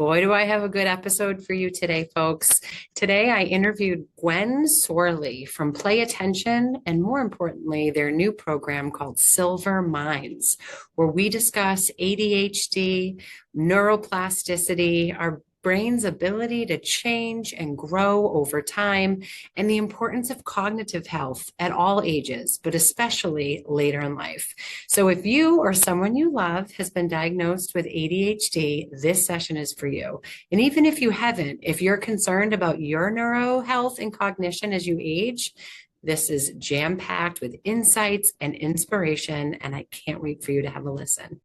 Boy, do I have a good episode for you today, folks. Today, I interviewed Gwen Sorley from Play Attention, and more importantly, their new program called Silver Minds, where we discuss ADHD, neuroplasticity, our brain's ability to change and grow over time, and the importance of cognitive health at all ages, but especially later in life. So if you or someone you love has been diagnosed with ADHD, this session is for you. And even if you haven't, if you're concerned about your neuro health and cognition as you age, this is jam-packed with insights and inspiration, and I can't wait for you to have a listen.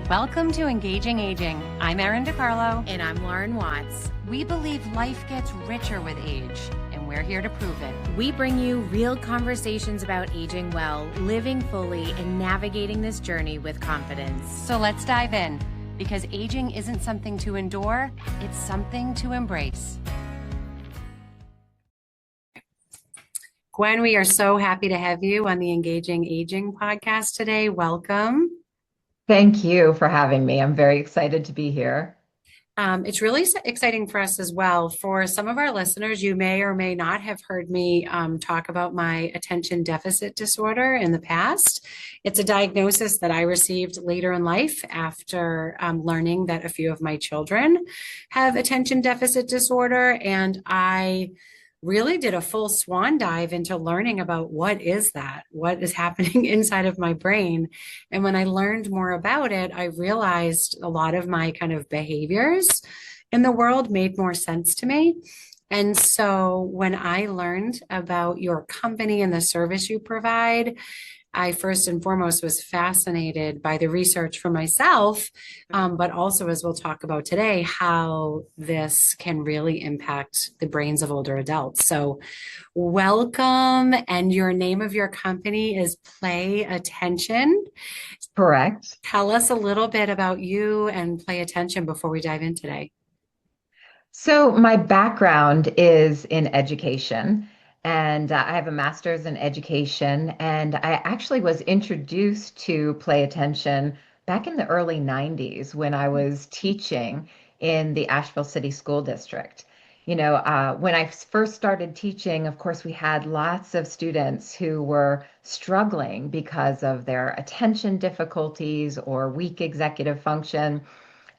Welcome to Engaging Aging. I'm Erin DiCarlo. And I'm Lauren Watts. We believe life gets richer with age, and we're here to prove it. We bring you real conversations about aging well, living fully, and navigating this journey with confidence. So let's dive in, because aging isn't something to endure, it's something to embrace. Gwen, we are so happy to have you on the Engaging Aging podcast today. Welcome. Thank you for having me. I'm very excited to be here. It's really exciting for us as well. For some of our listeners, you may or may not have heard me talk about my attention deficit disorder in the past. It's a diagnosis that I received later in life after learning that a few of my children have attention deficit disorder. And I really did a full swan dive into learning about what is that, what is happening inside of my brain. And when I learned more about it, I realized a lot of my kind of behaviors in the world made more sense to me. And so when I learned about your company and the service you provide, I first and foremost was fascinated by the research for myself, but also, as we'll talk about today, how this can really impact the brains of older adults. So welcome. And your name of your company is Play Attention. Correct. Tell us a little bit about you and Play Attention before we dive in today. So my background is in education, and I have a master's in education, and I actually was introduced to Play Attention back in the early 90s when I was teaching in the Asheville City School District. When I first started teaching, of course, we had lots of students who were struggling because of their attention difficulties or weak executive function.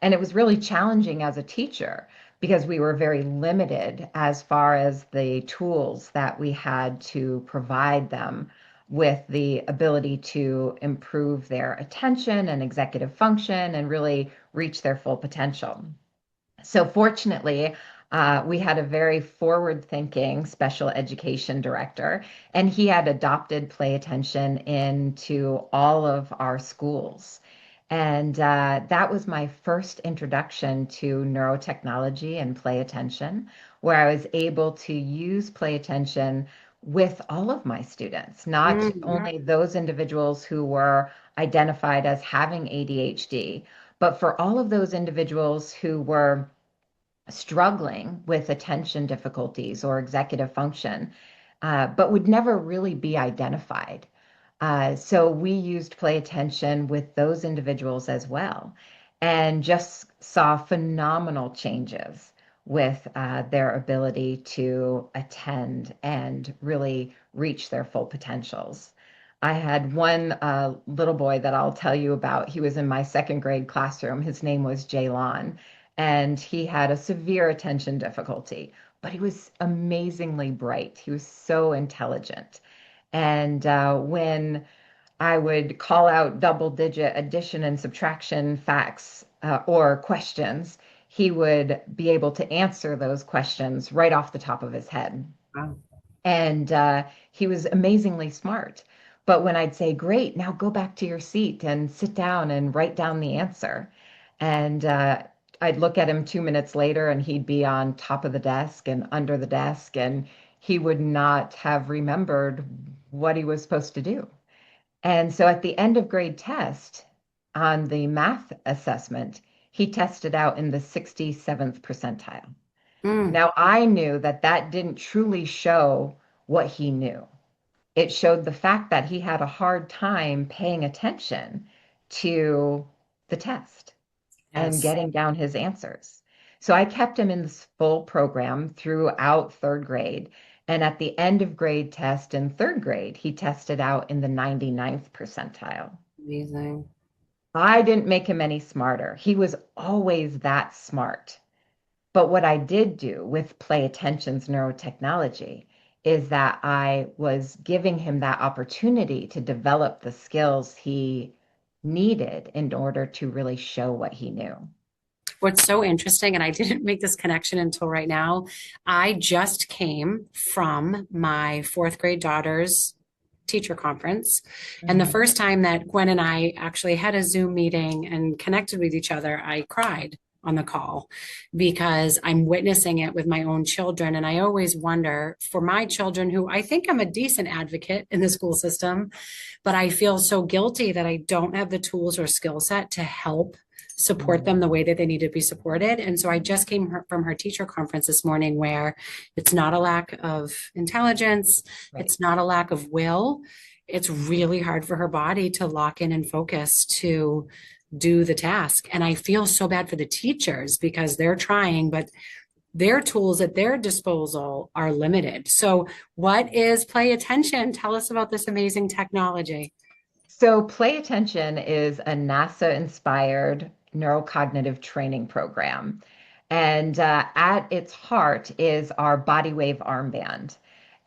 And it was really challenging as a teacher because we were very limited as far as the tools that we had to provide them with the ability to improve their attention and executive function and really reach their full potential. So fortunately, we had a very forward-thinking special education director, and he had adopted Play Attention into all of our schools. And that was my first introduction to neurotechnology and Play Attention, where I was able to use Play Attention with all of my students, not only those individuals who were identified as having ADHD, but for all of those individuals who were struggling with attention difficulties or executive function, but would never really be identified. So we used Play Attention with those individuals as well, and just saw phenomenal changes with their ability to attend and really reach their full potentials. I had one little boy that I'll tell you about. He was in my second grade classroom. His name was Jaylon, and he had a severe attention difficulty, but he was amazingly bright. He was so intelligent. And when I would call out double-digit addition and subtraction facts or questions, he would be able to answer those questions right off the top of his head. Wow. And he was amazingly smart. But when I'd say, great, now go back to your seat and sit down and write down the answer. And I'd look at him 2 minutes later and he'd be on top of the desk and under the desk, and he would not have remembered what he was supposed to do. And so at the end of grade test on the math assessment, he tested out in the 67th percentile. Now I knew that that didn't truly show what he knew. It showed the fact that he had a hard time paying attention to the test and Yes. getting down his answers. So I kept him in this full program throughout third grade. And at the end of grade test in third grade, he tested out in the 99th percentile. Amazing. I didn't make him any smarter. He was always that smart. But what I did do with Play Attention's neurotechnology is that I was giving him that opportunity to develop the skills he needed in order to really show what he knew. What's so interesting, and I didn't make this connection until right now, I just came from my fourth grade daughter's teacher conference. And the Mhm. first time that Gwen and I actually had a Zoom meeting and connected with each other, I cried on the call because I'm witnessing it with my own children. And I always wonder for my children, who I think I'm a decent advocate in the school system, but I feel so guilty that I don't have the tools or skill set to help support them the way that they need to be supported. And so I just came from her teacher conference this morning where it's not a lack of intelligence, Right. it's not a lack of will. It's really hard for her body to lock in and focus to do the task. And I feel so bad for the teachers because they're trying, but their tools at their disposal are limited. So, what is Play Attention? Tell us about this amazing technology. So, Play Attention is a NASA inspired neurocognitive training program. And at its heart is our body wave armband.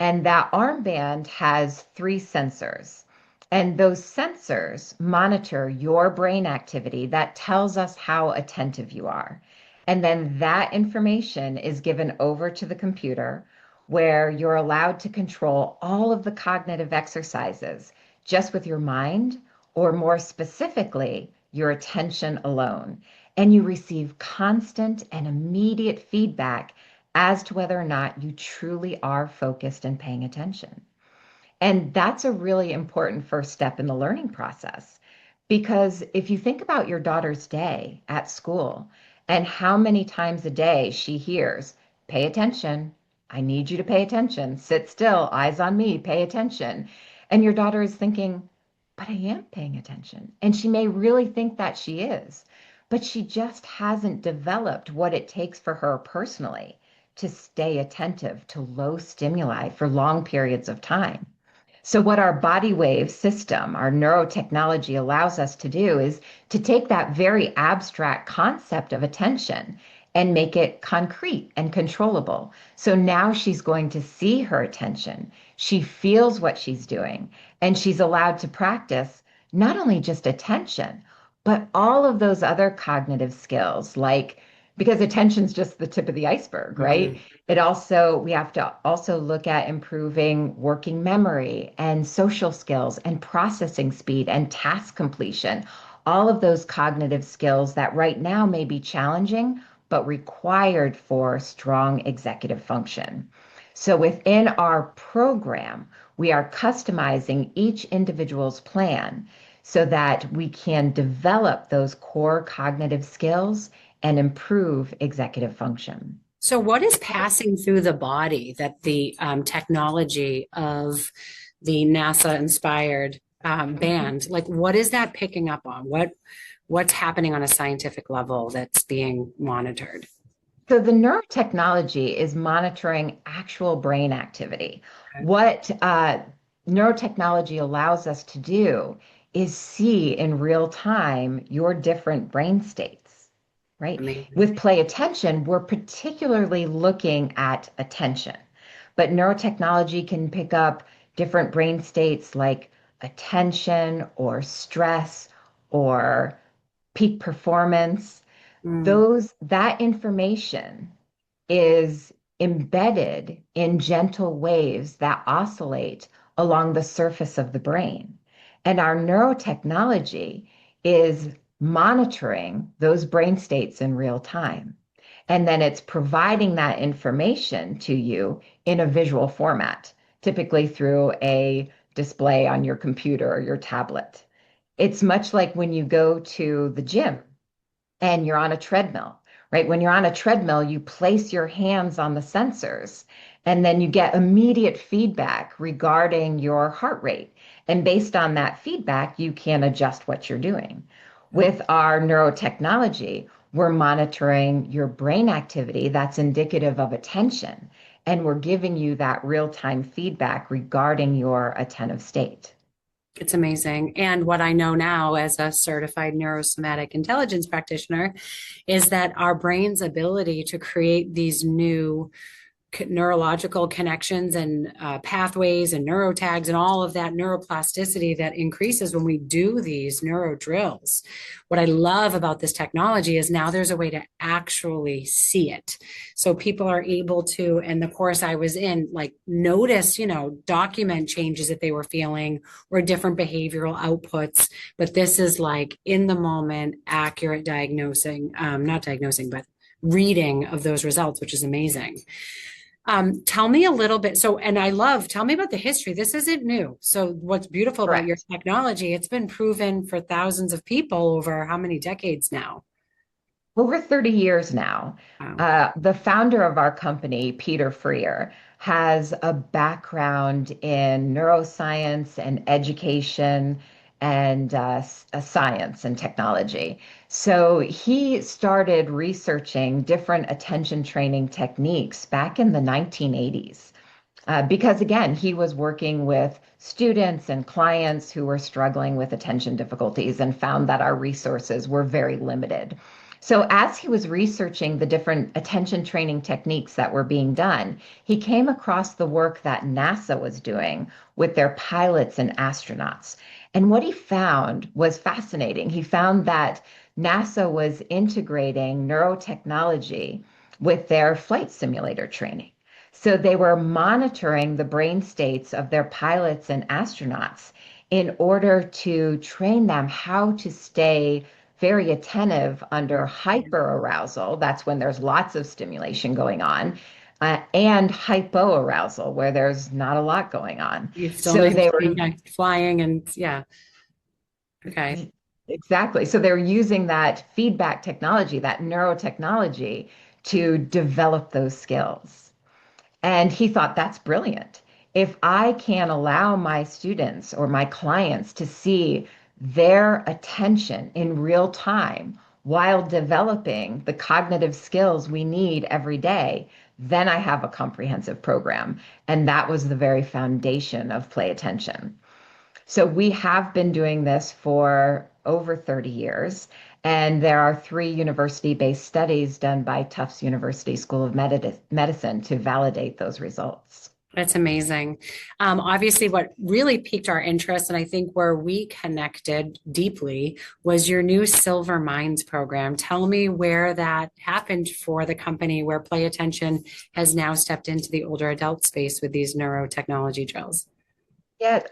And that armband has three sensors. And those sensors monitor your brain activity that tells us how attentive you are. And then that information is given over to the computer where you're allowed to control all of the cognitive exercises just with your mind, or more specifically, your attention alone. And you receive constant and immediate feedback as to whether or not you truly are focused and paying attention. And that's a really important first step in the learning process. Because if you think about your daughter's day at school and how many times a day she hears, pay attention, I need you to pay attention, sit still, eyes on me, pay attention. And your daughter is thinking, but I am paying attention. And she may really think that she is, but she just hasn't developed what it takes for her personally to stay attentive to low stimuli for long periods of time. So, what our body wave system, our neurotechnology allows us to do is to take that very abstract concept of attention and make it concrete and controllable. So now she's going to see her attention. She feels what she's doing, and she's allowed to practice not only just attention, but all of those other cognitive skills, like because attention's just the tip of the iceberg, right? Mm. It also, we have to also look at improving working memory and social skills and processing speed and task completion. All of those cognitive skills that right now may be challenging, but required for strong executive function. So within our program, we are customizing each individual's plan so that we can develop those core cognitive skills and improve executive function. So, what is passing through the body that the technology of the NASA inspired band, like what is that picking up on? What's happening on a scientific level that's being monitored? So the neurotechnology is monitoring actual brain activity. Okay. What neurotechnology allows us to do is see in real time your different brain states, right? Amazing. With play attention, we're particularly looking at attention, but neurotechnology can pick up different brain states like attention or stress or peak performance. Mm. Those that information is embedded in gentle waves that oscillate along the surface of the brain. And our neurotechnology is monitoring those brain states in real time. And then it's providing that information to you in a visual format, typically through a display on your computer or your tablet. It's much like when you go to the gym and you're on a treadmill, right? When you're on a treadmill, you place your hands on the sensors and then you get immediate feedback regarding your heart rate. And based on that feedback, you can adjust what you're doing. With our neurotechnology, we're monitoring your brain activity that's indicative of attention, and we're giving you that real-time feedback regarding your attentive state. It's amazing. And what I know now as a certified neurosomatic intelligence practitioner is that our brain's ability to create these new neurological connections and pathways and neurotags and all of that neuroplasticity that increases when we do these neuro drills. What I love about this technology is now there's a way to actually see it. So people are able to, and the course I was in, like notice, document changes that they were feeling or different behavioral outputs. But this is like in the moment, accurate diagnosing, not diagnosing, but reading of those results, which is amazing. Tell me a little bit. So, and tell me about the history. This isn't new. So, what's beautiful about your Correct. technology, it's been proven for thousands of people over how many decades now? Over 30 years now. Wow. The founder of our company, Peter Freer, has a background in neuroscience and education and science and technology. So he started researching different attention training techniques back in the 1980s. Because again, he was working with students and clients who were struggling with attention difficulties and found that our resources were very limited. So, as he was researching the different attention training techniques that were being done, he came across the work that NASA was doing with their pilots and astronauts. And what he found was fascinating. He found that NASA was integrating neurotechnology with their flight simulator training. So they were monitoring the brain states of their pilots and astronauts in order to train them how to stay very attentive under hyperarousal. That's when there's lots of stimulation going on, and hypoarousal, where there's not a lot going on. You still So need they to were be flying and yeah. Okay. exactly. So they're using that feedback technology, that neurotechnology, to develop those skills. And he thought, that's brilliant. If I can allow my students or my clients to see their attention in real time while developing the cognitive skills we need every day, then I have a comprehensive program. And that was the very foundation of Play Attention. So we have been doing this for over 30 years. And there are three university-based studies done by Tufts University School of Medicine to validate those results. That's amazing. Obviously, what really piqued our interest, and I think where we connected deeply, was your new Silver Minds program. Tell me where that happened for the company, where Play Attention has now stepped into the older adult space with these neurotechnology drills. Yeah,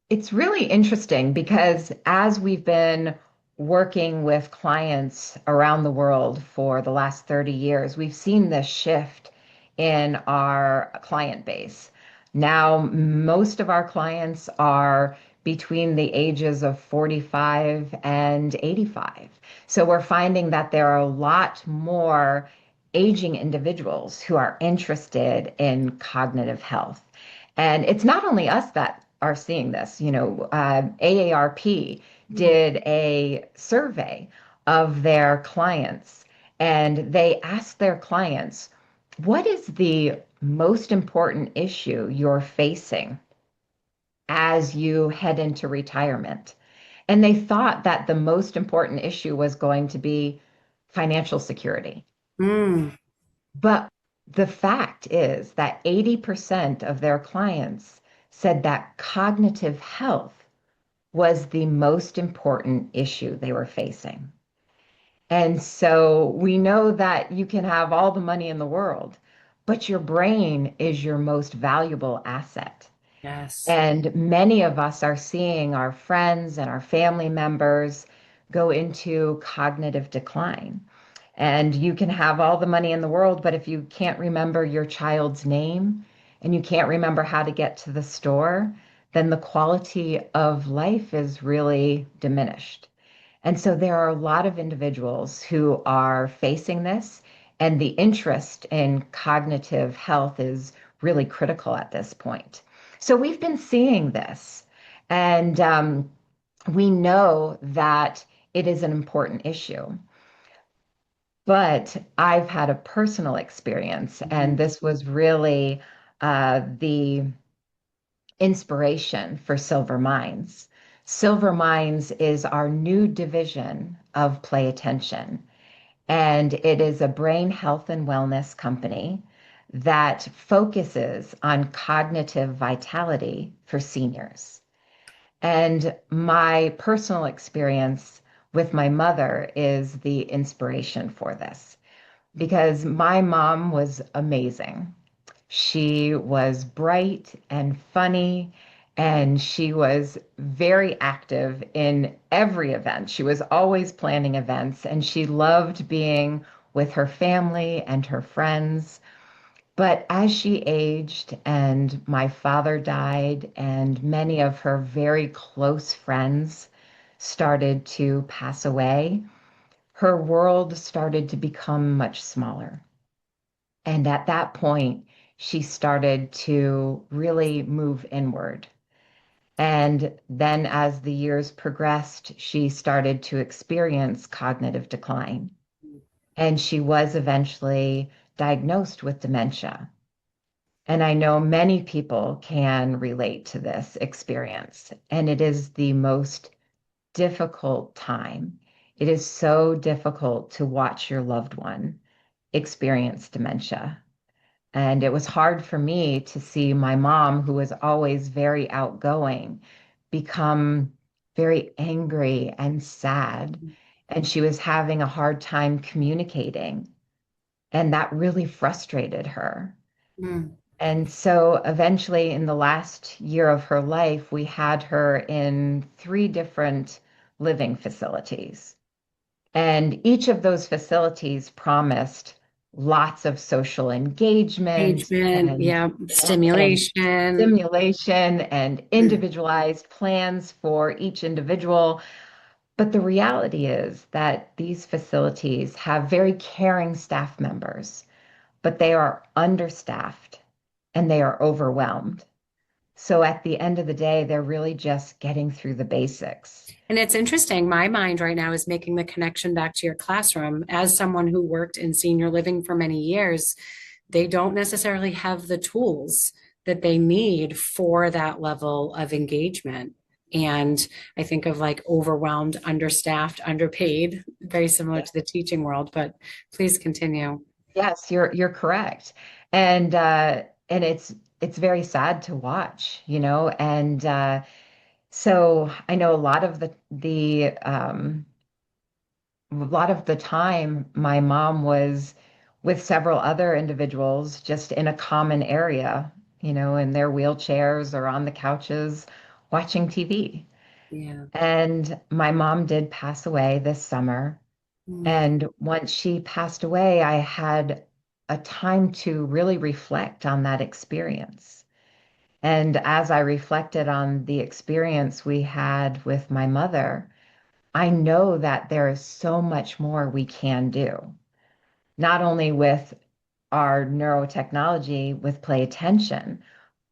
it's really interesting because as we've been working with clients around the world for the last 30 years, we've seen this shift in our client base. Now, most of our clients are between the ages of 45 and 85. So we're finding that there are a lot more aging individuals who are interested in cognitive health. And it's not only us that are seeing this. AARP did a survey of their clients, and they asked their clients, what is the most important issue you're facing as you head into retirement? And they thought that the most important issue was going to be financial security. Mm, But the fact is that 80% of their clients said that cognitive health was the most important issue they were facing. And so we know that you can have all the money in the world, but your brain is your most valuable asset. yes. And many of us are seeing our friends and our family members go into cognitive decline. And you can have all the money in the world, but if you can't remember your child's name and you can't remember how to get to the store, then the quality of life is really diminished. And so there are a lot of individuals who are facing this, and the interest in cognitive health is really critical at this point. So we've been seeing this, and we know that it is an important issue. But I've had a personal experience, and Mhm. this was really the inspiration for Silver Minds. Silver Minds is our new division of Play Attention, and it is a brain health and wellness company that focuses on cognitive vitality for seniors. And my personal experience with my mother is the inspiration for this because my mom was amazing. She was bright and funny, and she was very active in every event. She was always planning events, and she loved being with her family and her friends. But as she aged and my father died, and many of her very close friends started to pass away, her world started to become much smaller. And at that point, she started to really move inward. And then as the years progressed, she started to experience cognitive decline. And she was eventually diagnosed with dementia. And I know many people can relate to this experience. And it is the most difficult time. It is so difficult to watch your loved one experience dementia. And it was hard for me to see my mom, who was always very outgoing, become very angry and sad. And she was having a hard time communicating. And that really frustrated her. Mm. And so eventually, in the last year of her life, we had her in three different living facilities. And each of those facilities promised lots of social engagement Engagement, yeah, and stimulation. stimulation and individualized plans for each individual. But the reality is that these facilities have very caring staff members, but they are understaffed and they are overwhelmed. So at the end of the day, they're really just getting through the basics. And it's interesting. My mind right now is making the connection back to your classroom. As someone who worked in senior living for many years, they don't necessarily have the tools that they need for that level of engagement. And I think of like overwhelmed, understaffed, underpaid, very similar to the teaching world, but please continue. Yes, you're correct. And it's very sad to watch, you know, and so I know a lot of the time my mom was with several other individuals just in a common area, you know, in their wheelchairs or on the couches watching TV. Yeah. And my mom did pass away this summer. Mm. And once she passed away, I had a time to really reflect on that experience. And as I reflected on the experience we had with my mother, I know that there is so much more we can do, not only with our neurotechnology, with play attention,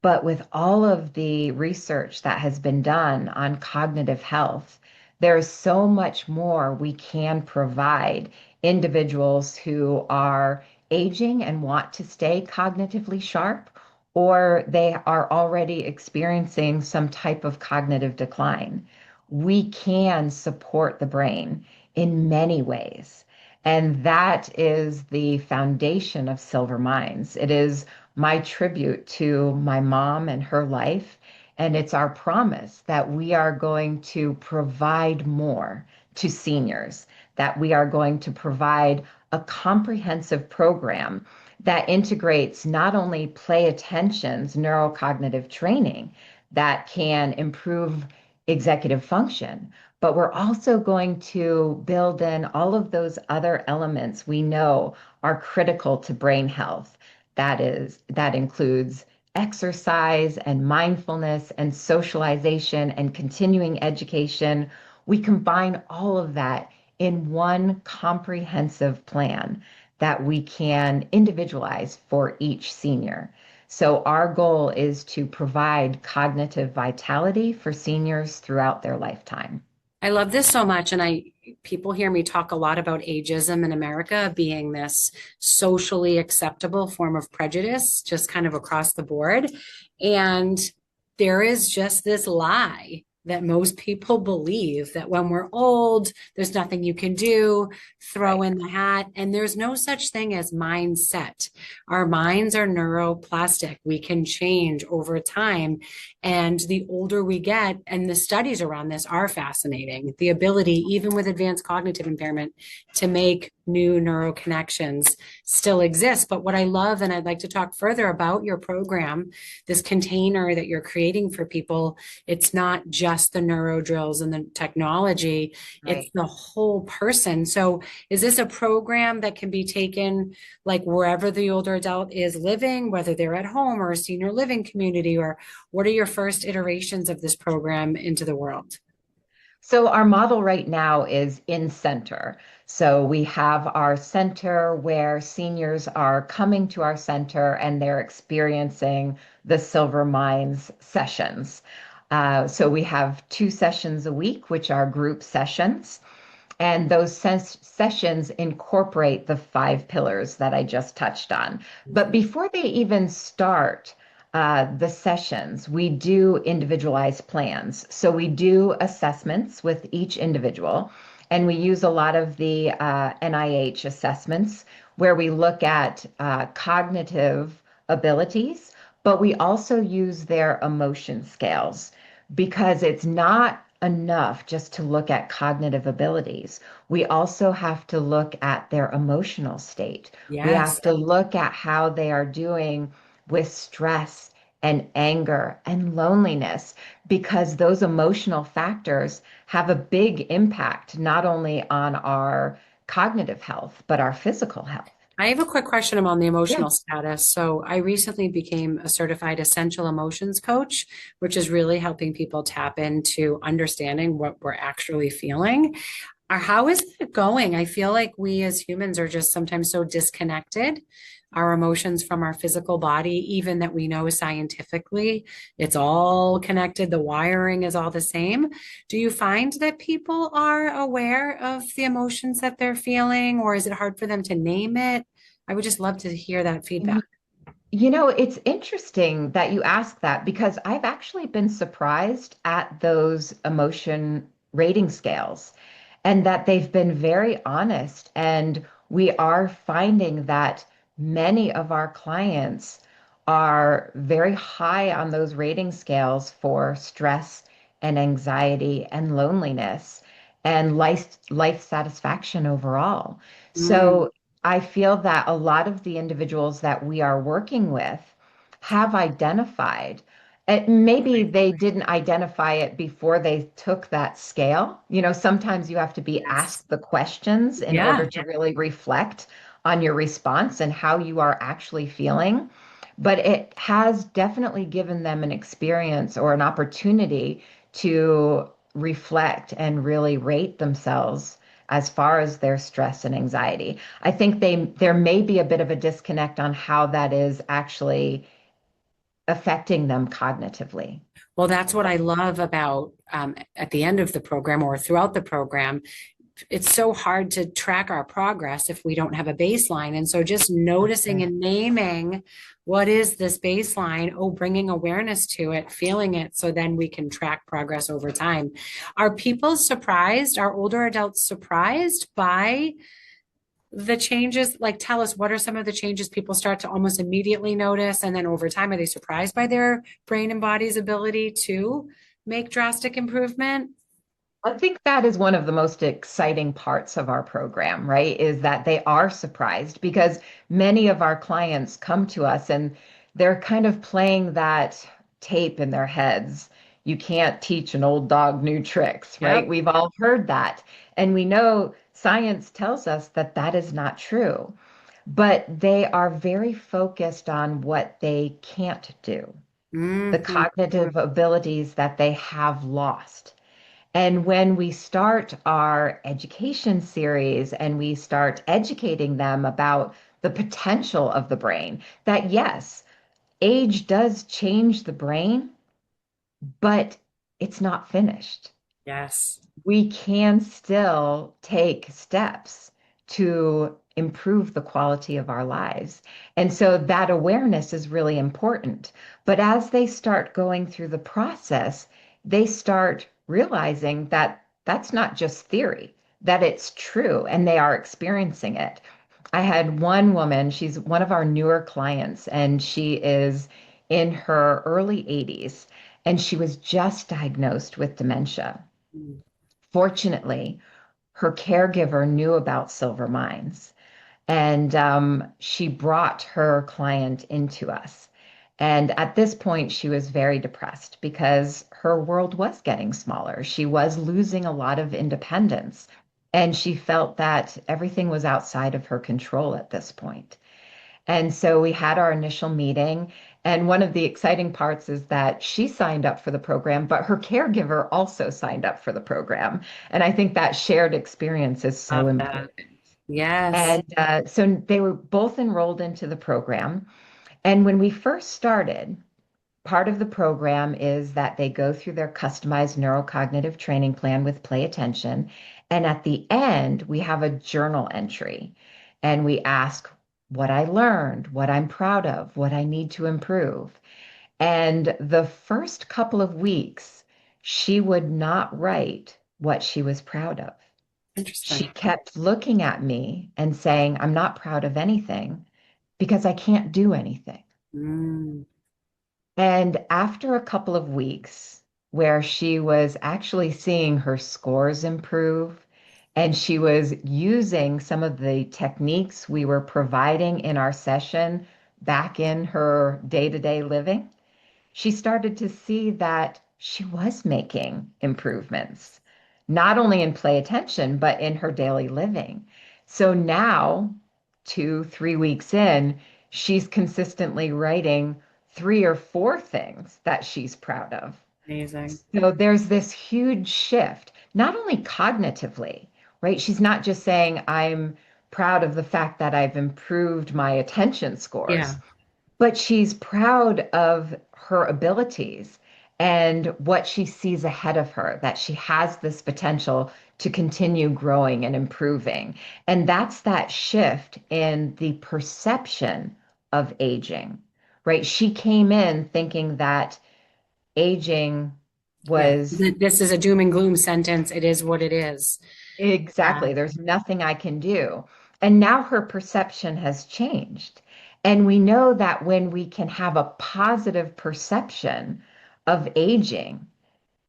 but with all of the research that has been done on cognitive health, there's so much more we can provide individuals who are aging and want to stay cognitively sharp, or they are already experiencing some type of cognitive decline. We can support the brain in many ways. And that is the foundation of Silver Minds. It is my tribute to my mom and her life. And it's our promise that we are going to provide more to seniors, that we are going to provide a comprehensive program that integrates not only play attention's neurocognitive training that can improve executive function, but we're also going to build in all of those other elements we know are critical to brain health. That includes exercise and mindfulness and socialization and continuing education. We combine all of that in one comprehensive plan that we can individualize for each senior. So our goal is to provide cognitive vitality for seniors throughout their lifetime. I love this so much. And people hear me talk a lot about ageism in America being this socially acceptable form of prejudice, just kind of across the board. And there is just this lie that most people believe that when we're old, there's nothing you can do, throw Right. in the hat. And there's no such thing as mindset. Our minds are neuroplastic. We can change over time. And the older we get, and the studies around this are fascinating, the ability, even with advanced cognitive impairment, to make new neural connections still exists. But what I love, and I'd like to talk further about your program, this container that you're creating for people, it's not just the neuro drills and the technology, it's Right. the whole person. So is this a program that can be taken like wherever the older adult is living, whether they're at home or a senior living community, or what are your first iterations of this program into the world? So our model right now is in center. So we have our center where seniors are coming to our center and they're experiencing the Silver Mines sessions. So we have 2 sessions a week, which are group sessions. And those sessions incorporate the 5 pillars that I just touched on. But before they even start the sessions, we do individualized plans. So we do assessments with each individual, and we use a lot of the NIH assessments where we look at cognitive abilities, but we also use their emotion scales because it's not enough just to look at cognitive abilities. We also have to look at their emotional state. We Yes. have to look at how they are doing with stress and anger and loneliness, because those emotional factors have a big impact not only on our cognitive health, but our physical health. I have a quick question about the Yeah. emotional status. So, I recently became a certified essential emotions coach, which is really helping people tap into understanding what we're actually feeling. How is it going? I feel like we as humans are just sometimes so disconnected, our emotions from our physical body, even that we know scientifically it's all connected. The wiring is all the same. Do you find that people are aware of the emotions that they're feeling, or is it hard for them to name it? I would just love to hear that feedback. It's interesting that you ask that because I've actually been surprised at those emotion rating scales and that they've been very honest. And we are finding that many of our clients are very high on those rating scales for stress and anxiety and loneliness and life satisfaction overall. Mm, So I feel that a lot of the individuals that we are working with have identified it. Maybe they didn't identify it before they took that scale. Sometimes you have to be yes. asked the questions in order Yeah. to really reflect on your response and how you are actually feeling. But it has definitely given them an experience or an opportunity to reflect and really rate themselves as far as their stress and anxiety. I think there may be a bit of a disconnect on how that is actually affecting them cognitively. Well, that's what I love about at the end of the program or throughout the program. It's so hard to track our progress if we don't have a baseline. And so just That's noticing right. and naming what is this baseline, oh, bringing awareness to it, feeling it, so then we can track progress over time. Are people surprised? Are older adults surprised by the changes? Like, tell us, what are some of the changes people start to almost immediately notice? And then over time, are they surprised by their brain and body's ability to make drastic improvement? I think that is one of the most exciting parts of our program, right? Is that they are surprised because many of our clients come to us and they're kind of playing that tape in their heads. You can't teach an old dog new tricks, right? Yep. We've all heard that. And we know science tells us that that is not true, but they are very focused on what they can't do, the Mhm. cognitive abilities that they have lost. And when we start our education series and we start educating them about the potential of the brain, that yes, age does change the brain, but it's not finished. Yes. we can still take steps to improve the quality of our lives. And so that awareness is really important. But as they start going through the process, they start realizing that that's not just theory, that it's true, and they are experiencing it. I had one woman, she's one of our newer clients, and she is in her early 80s, and she was just diagnosed with dementia. Mm. Fortunately, her caregiver knew about silver mines, and she brought her client into us. And at this point, she was very depressed because her world was getting smaller. She was losing a lot of independence, and she felt that everything was outside of her control at this point. And so we had our initial meeting. And one of the exciting parts is that she signed up for the program, but her caregiver also signed up for the program. And I think that shared experience is so Love that. important. Yes. And so they were both enrolled into the program. And when we first started, part of the program is that they go through their customized neurocognitive training plan with play attention. And at the end, we have a journal entry and we ask what I learned, what I'm proud of, what I need to improve. And the first couple of weeks, she would not write what she was proud of. She Interesting. kept looking at me and saying, I'm not proud of anything because I can't do anything. Mm. And after a couple of weeks, where she was actually seeing her scores improve, and she was using some of the techniques we were providing in our session back in her day-to-day living, she started to see that she was making improvements, not only in play attention, but in her daily living. So now, 2, 3 weeks in, she's consistently writing 3 or 4 things that she's proud of. Amazing. So there's this huge shift, not only cognitively, right? She's not just saying, I'm proud of the fact that I've improved my attention Yeah. scores, but she's proud of her abilities and what she sees ahead of her, that she has this potential to continue growing and improving. And that's that shift in the perception of aging, right? She came in thinking that aging Yeah. was This is a doom and gloom sentence. It is what it is. Yeah. exactly. There's nothing I can do. And now her perception has changed. And we know that when we can have a positive perception of aging,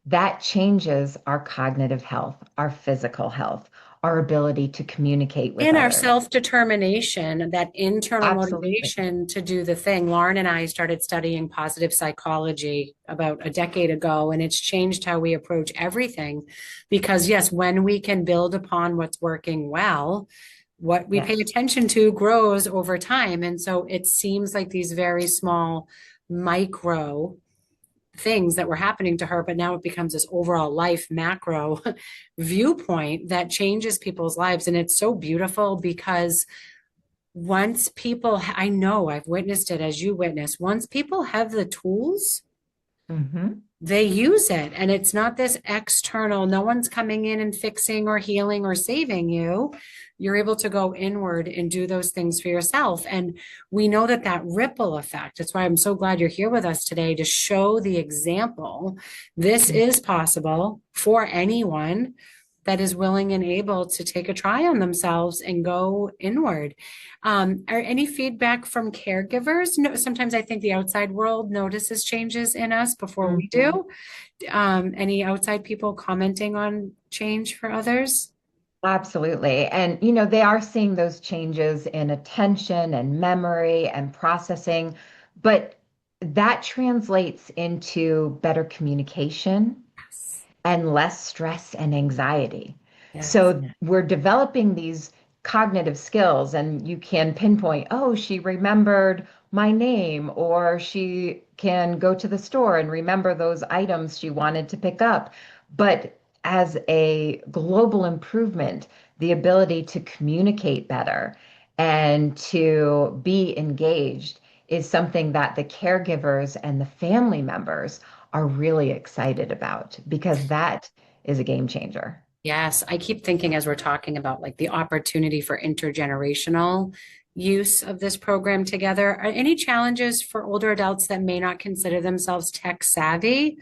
that changes our cognitive health, our physical health, our ability to communicate with And our others. self-determination, that internal Absolutely. motivation to do the thing. Lauren and I started studying positive psychology about a decade ago, and it's changed how we approach everything. Because, yes, when we can build upon what's working well, what we pay Yes. attention to grows over time. And so it seems like these very small micro things that were happening to her, but now it becomes this overall life macro viewpoint that changes people's lives. And it's so beautiful because once people, I know I've witnessed it as you witness, once people have the tools, Hmm. they use it. And it's not this external, no one's coming in and fixing or healing or saving you. You're able to go inward and do those things for yourself. And we know that that ripple effect, that's why I'm so glad you're here with us today to show the example. This is possible for anyone that is willing and able to take a try on themselves and go inward. Are any feedback from caregivers? No, sometimes I think the outside world notices changes in us before we Hmm. do. Any outside people commenting on change for others? Absolutely. And, they are seeing those changes in attention and memory and processing, but that translates into better communication Yes. and less stress and anxiety. Yes. So we're developing these cognitive skills, and you can pinpoint, oh, she remembered my name, or she can go to the store and remember those items she wanted to pick up. But as a global improvement, the ability to communicate better and to be engaged is something that the caregivers and the family members are really excited about because that is a game changer. Yes, I keep thinking as we're talking about like the opportunity for intergenerational use of this program together. Are any challenges for older adults that may not consider themselves tech savvy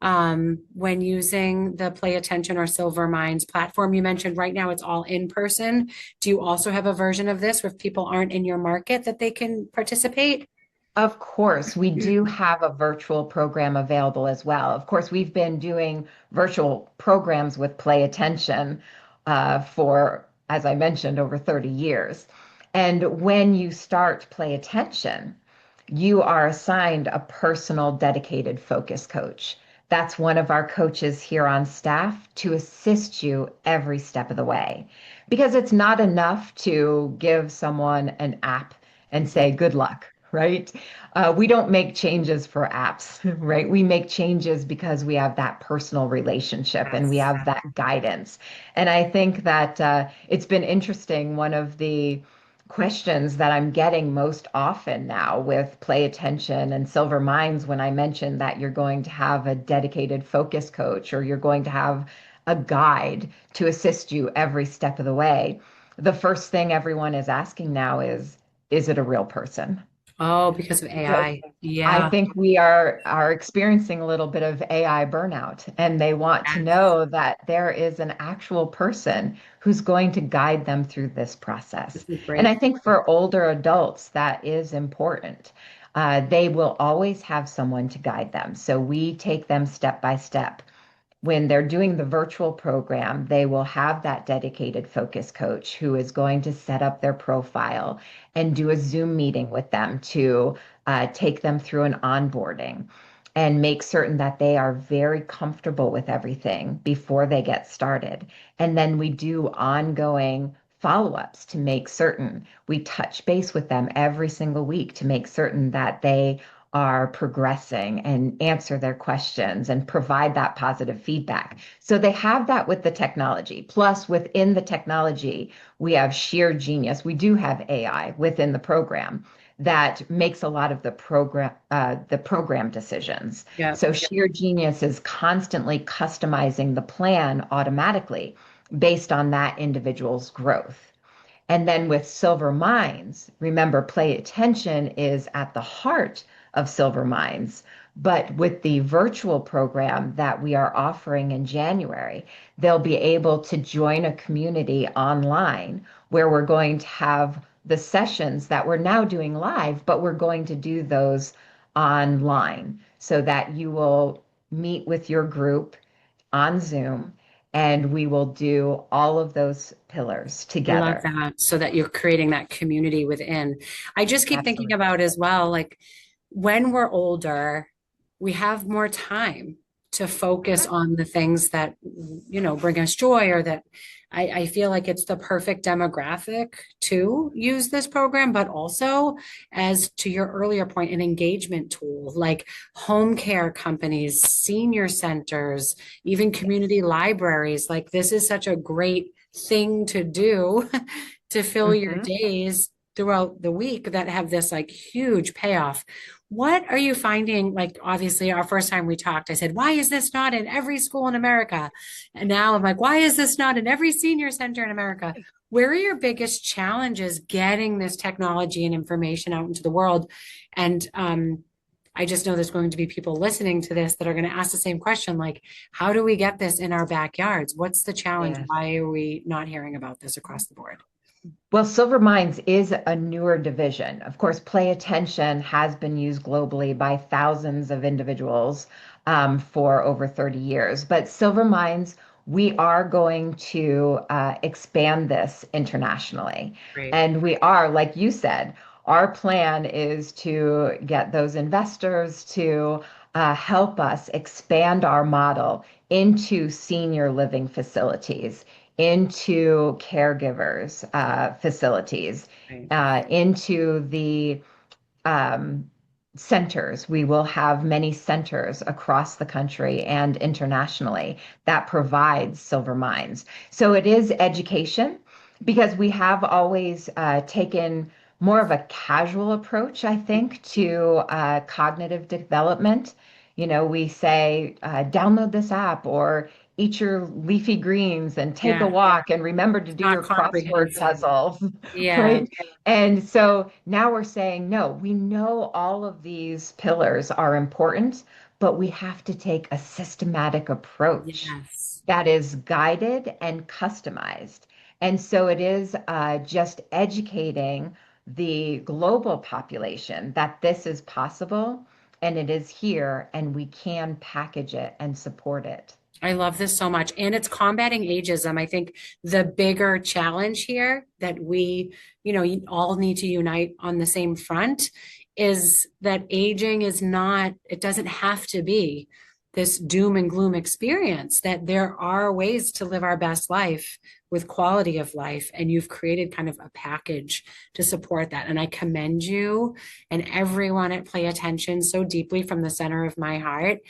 when using the Play Attention or Silver Minds platform? You mentioned right now it's all in person. Do you also have a version of this where if people aren't in your market that they can participate? Of course, we do have a virtual program available as well. Of course, we've been doing virtual programs with Play Attention for, as I mentioned, over 30 years. And when you start Play Attention, you are assigned a personal, dedicated focus coach. That's one of our coaches here on staff to assist you every step of the way. Because it's not enough to give someone an app and say, good luck, right? We don't make changes for apps, right? We make changes because we have that personal relationship and we Yes. have that guidance. And I think that it's been interesting. One of the questions that I'm getting most often now with Play Attention and Silver Minds, when I mention that you're going to have a dedicated focus coach or you're going to have a guide to assist you every step of the way, the first thing everyone is asking now is it a real person? Oh, because of Because AI. I Yeah. think we are experiencing a little bit of AI burnout, and they want to Yes. know that there is an actual person who's going to guide them through this This process. is And I great. think for older adults, that is important. They will always have someone to guide them. So we take them step by step. When they're doing the virtual program, they will have that dedicated focus coach who is going to set up their profile and do a Zoom meeting with them to take them through an onboarding and make certain that they are very comfortable with everything before they get started. And then we do ongoing follow-ups to make certain we touch base with them every single week to make certain that they are progressing and answer their questions and provide that positive feedback. So they have that with the technology. Plus, within the technology, we have sheer genius. We do have AI within the program that makes a lot of the program decisions. Yeah. So sheer genius is constantly customizing the plan automatically based on that individual's growth. And then with Silver Minds, remember, Play Attention is at the heart of Silver Minds. But with the virtual program that we are offering in January, they'll be able to join a community online where we're going to have the sessions that we're now doing live, but we're going to do those online so that you will meet with your group on Zoom and we will do all of those pillars I love together. that. So that you're creating that community within. I just keep thinking Absolutely. about as well, like when we're older, we have more time to focus on the things that, bring us joy or that I feel like it's the perfect demographic to use this program, but also as to your earlier point, an engagement tool like home care companies, senior centers, even community libraries. Like this is such a great thing to do to fill your Mhm. days throughout the week that have this like huge payoff. What are you finding? Like, obviously, our first time we talked, I said, why is this not in every school in America? And now I'm like, why is this not in every senior center in America? Where are your biggest challenges getting this technology and information out into the world? And I just know there's going to be people listening to this that are going to ask the same question, like, how do we get this in our backyards? What's the challenge? Yes. Why are we not hearing about this across the board? Well, Silver Minds is a newer division. Of course, Play Attention has been used globally by thousands of individuals for over 30 years. But Silver Minds, we are going to expand this internationally. Great. And we are, like you said, our plan is to get those investors to help us expand our model into senior living facilities, into caregivers facilities, Right. into the um, centers. We will have many centers across the country and internationally that provides Silver Minds. So it is education because we have always taken more of a casual approach, I think, to cognitive development. You know, we say, download this app or eat your leafy greens and take a Yeah, walk and remember to do not your crossword comprehensive. puzzles, Yeah, right? And so now we're saying, no, we know all of these pillars are important, but we have to take a systematic approach yes. that is guided and customized. And so it is just educating the global population that this is possible and it is here and we can package it and support it. I love this so much. And it's combating ageism. I think the bigger challenge here that we, all need to unite on the same front is that aging is not, it doesn't have to be this doom and gloom experience, that there are ways to live our best life with quality of life. And you've created kind of a package to support that. And I commend you and everyone at Play Attention so deeply from the center of my heart.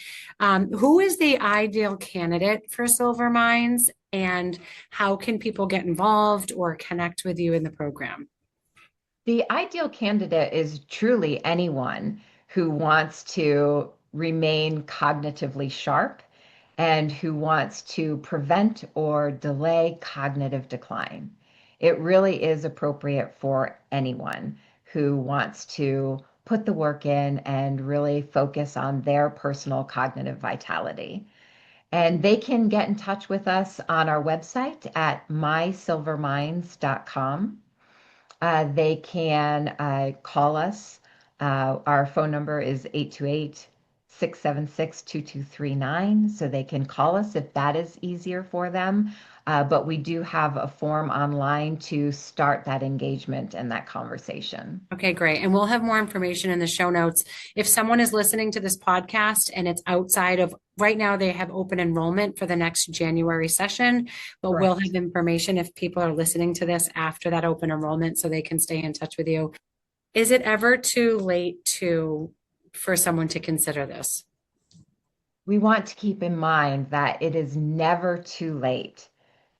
Who is the ideal candidate for Silver Minds, and how can people get involved or connect with you in the program? The ideal candidate is truly anyone who wants to remain cognitively sharp and who wants to prevent or delay cognitive decline. It really is appropriate for anyone who wants to put the work in and really focus on their personal cognitive vitality. And they can get in touch with us on our website at mysilverminds.com. They can call us. Our phone number is 828-676-2239. So they can call us if that is easier for them. But we do have a form online to start that engagement and that conversation. Okay, great. And we'll have more information in the show notes. If someone is listening to this podcast and it's outside of right now, they have open enrollment for the next January session, but we'll have information if people are listening to this after that open enrollment so they can stay in touch with you. Is it ever too late for someone to consider this? We want to keep in mind that it is never too late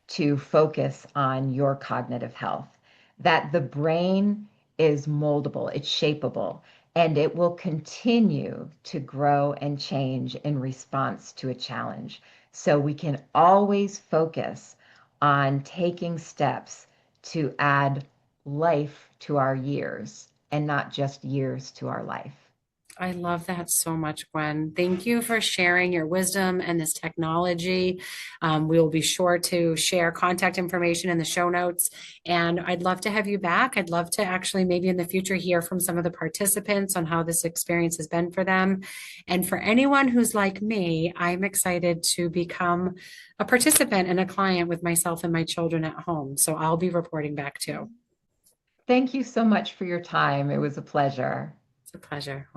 to focus on your cognitive health, that the brain is moldable, it's shapeable, and it will continue to grow and change in response to a challenge. So we can always focus on taking steps to add life to our years and not just years to our life. I love that so much, Gwen. Thank you for sharing your wisdom and this technology. We will be sure to share contact information in the show notes. And I'd love to have you back. I'd love to actually maybe in the future hear from some of the participants on how this experience has been for them. And for anyone who's like me, I'm excited to become a participant and a client with myself and my children at home. So I'll be reporting back too. Thank you so much for your time. It was a pleasure. It's a pleasure.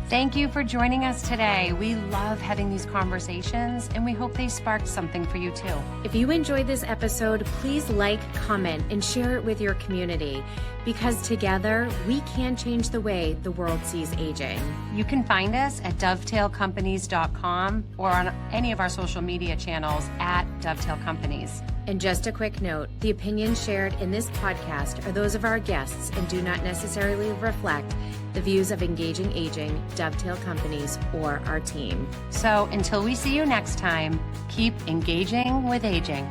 Thank you for joining us today. We love having these conversations and we hope they sparked something for you too. If you enjoyed this episode, please like, comment, and share it with your community because together we can change the way the world sees aging. You can find us at dovetailcompanies.com or on any of our social media channels at Dovetail Companies. And just a quick note, the opinions shared in this podcast are those of our guests and do not necessarily reflect the views of Engaging Aging, Dovetail Companies, or our team. So until we see you next time, keep engaging with aging.